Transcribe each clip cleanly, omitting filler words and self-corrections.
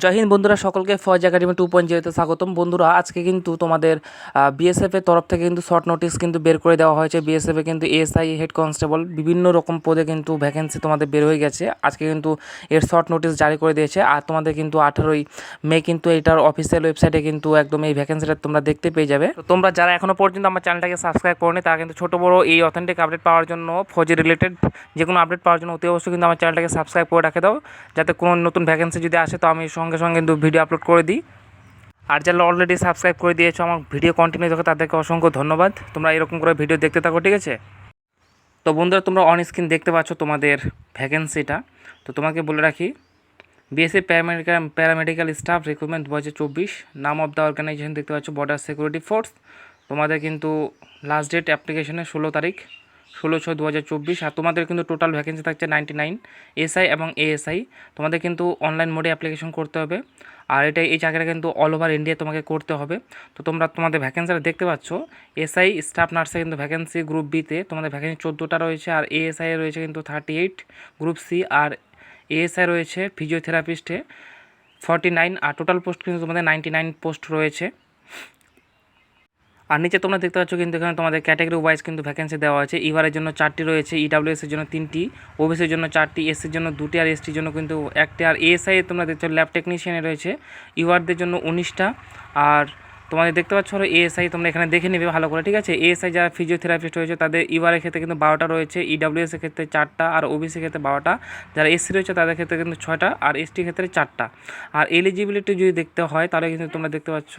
জয় হিন্দ বন্ধুরা, সকলকে ফয়েজ একাডেমি 2.0-তে স্বাগতম। বন্ধুরা, আজকে কিন্তু তোমাদের বিএসএফের তরফ থেকে কিন্তু শর্ট নোটিশ কিন্তু বের করে দেওয়া হয়েছে। বিএসএফে কিন্তু এএসআই, হেড কনস্টেবল বিভিন্ন রকম পদে কিন্তু ভ্যাকেন্সি তোমাদের বের হয়ে গেছে। আজকে কিন্তু এর শর্ট নোটিশ জারি করে দিয়েছে। আর তোমাদের কিন্তু 18ই মে কিন্তু এটার অফিসিয়াল ওয়েবসাইটে কিন্তু একদম এই ভ্যাকেন্সিটা তোমরা দেখতে পেয়ে যাবে। তো তোমরা যারা এখনও পর্যন্ত আমার চ্যানেলটাকে সাবস্ক্রাইব করোনি, তারা কিন্তু ছোটো বড়ো এই অথেন্টিক আপডেট পাওয়ার জন্য, ফৌজি রিলেটেড যে কোনো আপডেট পাওয়ার জন্য অতি অবশ্যই কিন্তু আমার চ্যানেলটাকে সাবস্ক্রাইব করে রাখে দাও, যাতে কোনো নতুন ভ্যাকেন্সি যদি আসে তো আমি সঙ্গে সঙ্গে কিন্তু ভিডিও আপলোড করে দিই। আর যারা অলরেডি সাবস্ক্রাইব করে দিয়েছো, আমার ভিডিও কন্টিনিউ দেখো, তাদেরকে অসংখ্য ধন্যবাদ। তোমরা এরকম করে ভিডিও দেখতে থাকো, ঠিক আছে? তো বন্ধুরা, তোমরা অন স্ক্রিন দেখতে পাচ্ছ তোমাদের ভ্যাকেন্সিটা। তো তোমাকে বলে রাখি, বিএসএফ প্যারামেডিক্যাল স্টাফ রিক্রুটমেন্ট 2024, নাম অফ দ্য অর্গানাইজেশন দেখতে পাচ্ছ বর্ডার সিকিউরিটি ফোর্স। তোমাদের কিন্তু লাস্ট ডেট অ্যাপ্লিকেশনের 16 তারিখ 16/6/2024। আর তোমাদের কিন্তু টোটাল ভ্যাকেন্সি থাকছে 99 এসআই এবং এএসআই। তোমাদের কিন্তু অনলাইন মোডে অ্যাপ্লিকেশন করতে হবে। আর এই চাকরিটা কিন্তু অল ওভার ইন্ডিয়া তোমাকে করতে হবে। তো তোমরা তোমাদের ভ্যাকেন্সিটা দেখতে পাচ্ছ, এসআই স্টাফ নার্সে কিন্তু ভ্যাকেন্সি গ্রুপ বিতে তোমাদের ভ্যাকেন্সি 14টা রয়েছে। আর এএসআই রয়েছে কিন্তু 38, গ্রুপ সি। আর এএসআই রয়েছে ফিজিওথেরাপিস্টে 49। আর টোটাল পোস্ট কিন্তু তোমাদের 99 পোস্ট রয়েছে। আর নিচে তোমরা দেখতে পাচ্ছ কিন্তু এখানে তোমাদের ক্যাটাগরি ওয়াইজ কিন্তু ভ্যাকেন্সি দেওয়া আছে। ইভারের জন্য 4টি রয়েছে, ইডাব্লিউএসের জন্য 3টি, ওবিসির জন্য 4টি, এসসির জন্য 2টি, আর এসটির জন্য কিন্তু 1টি। আর এএসআই তোমরা দেখছো ল্যাব টেকনিশিয়ানে রয়েছে ইউআরদের জন্য 19টা। আর তোমাদের দেখতে পাচ্ছ এএসআই তোমরা এখানে দেখে নেবে ভালো করে, ঠিক আছে? এএসআই যারা ফিজিওথেরাপিস্ট রয়েছে তাদের ইউআরের ক্ষেত্রে কিন্তু 12টা রয়েছে, ইডাব্লিউএসের ক্ষেত্রে 4টা, আর ওবিসির ক্ষেত্রে 12টা। যারা এসসি রয়েছে তাদের ক্ষেত্রে কিন্তু 6টা, আর এসটির ক্ষেত্রে 4টা। আর এলিজিবিলিটি যদি দেখতে হয় তাহলে কিন্তু তোমরা দেখতে পাচ্ছ,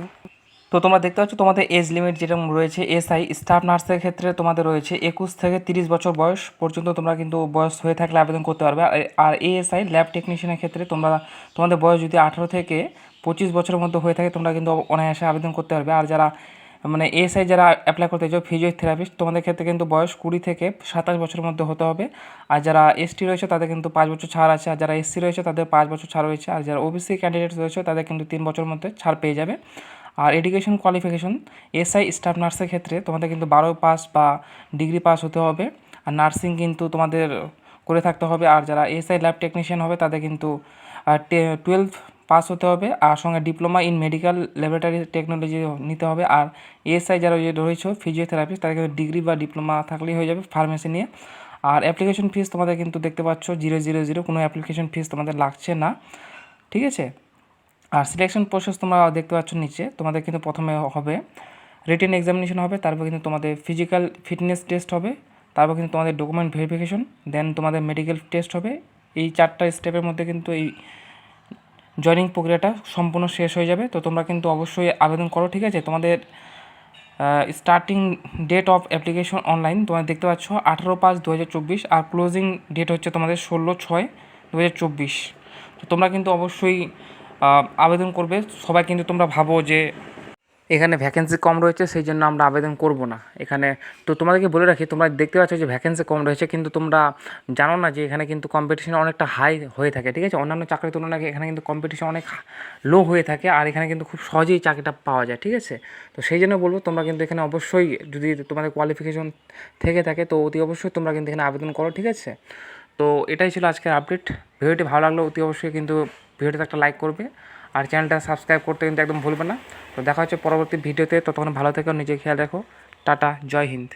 তো তোমরা দেখতে পাচ্ছ তোমাদের এজ লিমিট যেটা রয়েছে। এসআই স্টাফ নার্সের ক্ষেত্রে তোমাদের রয়েছে 21 থেকে 30 বছর বয়স পর্যন্ত তোমরা কিন্তু বয়স হয়ে থাকলে আবেদন করতে পারবে। আর এএসআই ল্যাব টেকনিশিয়ানের ক্ষেত্রে তোমাদের বয়স যদি 18 থেকে 25 বছরের মধ্যে হয়ে থাকে তোমরা কিন্তু অনায়াসে আবেদন করতে পারবে। আর যারা এএসআই যারা অ্যাপ্লাই করতে চাও ফিজিওথেরাপিস্ট, তোমাদের ক্ষেত্রে কিন্তু বয়স 20 থেকে 27 বছরের মধ্যে হতে হবে। আর যারা এসটি রয়েছে তাদের কিন্তু 5 বছর ছাড় আছে। আর যারা এসসি রয়েছে তাদের 5 বছর ছাড় রয়েছে। আর যারা ওবিসি ক্যান্ডিডেট রয়েছে তাদের কিন্তু 3 বছরের মধ্যে ছাড় পেয়ে যাবে। আর এডুকেশন কোয়ালিফিকেশন, এসআই স্টাফ নার্সের ক্ষেত্রে তোমাদের কিন্তু 12 পাস বা ডিগ্রি পাস হতে হবে। আর নার্সিং কিন্তু তোমাদের করে থাকতে হবে। আর যারা এসআই ল্যাব টেকনিশিয়ান হবে তাদের কিন্তু 12 পাস হতে হবে, আর সঙ্গে diploma in medical laboratory technology নিতে হবে। আর এএসআই যারা রয়েছে ফিজিওথেরাপিস্ট তাদের কিন্তু ডিগ্রি বা ডিপ্লোমা থাকলেই হয়ে যাবে ফার্মেসি নিয়ে। আর অ্যাপ্লিকেশন ফিস তোমাদের কিন্তু দেখতে পাচ্ছ 000, কোনো অ্যাপ্লিকেশন ফিস তোমাদের লাগছে না, ঠিক আছে? আর সিলেকশন প্রসেস তোমরা দেখতে পাচ্ছ নিচে। তোমাদের কিন্তু প্রথমে হবে রিটেন এক্সামিনেশন হবে, তারপর কিন্তু তোমাদের ফিজিক্যাল ফিটনেস টেস্ট হবে, তারপর কিন্তু তোমাদের ডকুমেন্ট ভেরিফিকেশন, দেন তোমাদের মেডিকেল টেস্ট হবে। এই 4টা স্টেপের মধ্যে কিন্তু এই জয়নিং প্রক্রিয়াটা সম্পূর্ণ শেষ হয়ে যাবে। তো তোমরা কিন্তু অবশ্যই আবেদন করো, ঠিক আছে? তোমাদের starting date of application online তোমরা দেখতে পাচ্ছ 18/5/2024। আর ক্লোজিং ডেট হচ্ছে তোমাদের 16/6/2024। তো তোমরা কিন্তু অবশ্যই আবেদন করবে। সবাই কিন্তু তোমরা ভাবো যে এখানে ভ্যাকেন্সি কম রয়েছে সেই জন্য আমরা আবেদন করব না এখানে। তো তোমাদেরকে বলে রাখি, তোমরা দেখতে পাচ্ছ যে ভ্যাকেন্সি কম রয়েছে, কিন্তু তোমরা জানো না যে এখানে কিন্তু কম্পিটিশন অনেকটা হাই হয়ে থাকে, ঠিক আছে? অন্যান্য চাকরির তুলনায় এখানে কিন্তু কম্পিটিশন অনেক লো হয়ে থাকে। আর এখানে কিন্তু খুব সহজেই চাকরিটা পাওয়া যায়, ঠিক আছে? তো সেই জন্য বলবো তোমরা কিন্তু এখানে অবশ্যই, যদি তোমাদের কোয়ালিফিকেশন থেকে থাকে তো অতি অবশ্যই তোমরা কিন্তু এখানে আবেদন করো, ঠিক আছে? তো এটাই ছিল আজকের আপডেট। ভিডিওটি ভালো লাগলো অতি অবশ্যই কিন্তু ভিডিওতে একটা লাইক করবে, আর চ্যানেলটা সাবস্ক্রাইব করতে কিন্তু একদম ভুলবে না। তো দেখা হচ্ছে পরবর্তী ভিডিওতে। ততক্ষণ ভালো থেকো, নিজে খেয়াল রাখো। টাটা, জয় হিন্দ।